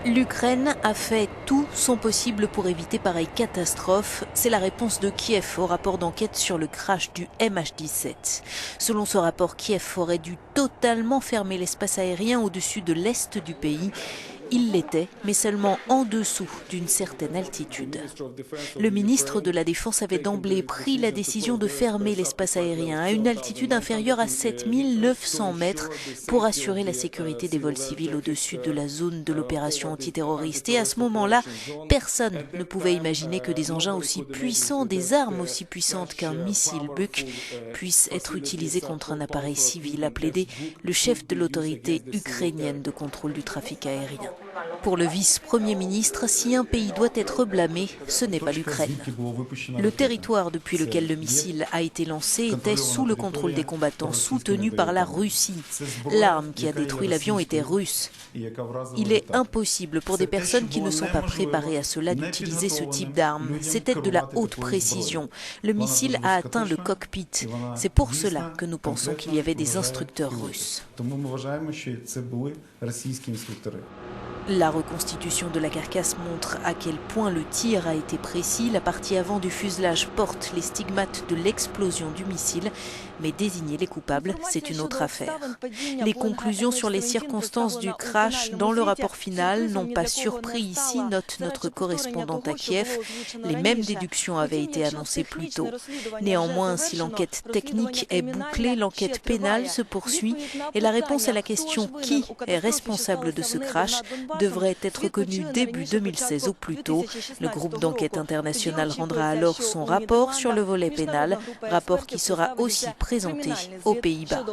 L'Ukraine a fait tout son possible pour éviter pareille catastrophe. C'est la réponse de Kiev au rapport d'enquête sur le crash du MH17. Selon ce rapport, Kiev aurait dû totalement fermer l'espace aérien au-dessus de l'est du pays. Il l'était, mais seulement en dessous d'une certaine altitude. Le ministre de la Défense avait d'emblée pris la décision de fermer l'espace aérien à une altitude inférieure à 7900 mètres pour assurer la sécurité des vols civils au-dessus de la zone de l'opération antiterroriste. Et à ce moment-là, personne ne pouvait imaginer que des engins aussi puissants, des armes aussi puissantes qu'un missile Buk puissent être utilisés contre un appareil civil, a plaidé le chef de l'autorité ukrainienne de contrôle du trafic aérien. Pour le vice-premier ministre, si un pays doit être blâmé, ce n'est pas l'Ukraine. Le territoire depuis lequel le missile a été lancé était sous le contrôle des combattants, soutenu par la Russie. L'arme qui a détruit l'avion était russe. Il est impossible pour des personnes qui ne sont pas préparées à cela d'utiliser ce type d'arme. C'était de la haute précision. Le missile a atteint le cockpit. C'est pour cela que nous pensons qu'il y avait des instructeurs russes. La reconstitution de la carcasse montre à quel point le tir a été précis. La partie avant du fuselage porte les stigmates de l'explosion du missile, mais désigner les coupables, c'est une autre affaire. Les conclusions sur les circonstances du crash dans le rapport final n'ont pas surpris ici, note notre correspondante à Kiev. Les mêmes déductions avaient été annoncées plus tôt. Néanmoins, si l'enquête technique est bouclée, l'enquête pénale se poursuit et la réponse à la question « Qui est responsable de ce crash ?» devrait être connue début 2016 au plus tôt. Le groupe d'enquête international rendra alors son rapport sur le volet pénal, rapport qui sera aussi présenté aux Pays-Bas.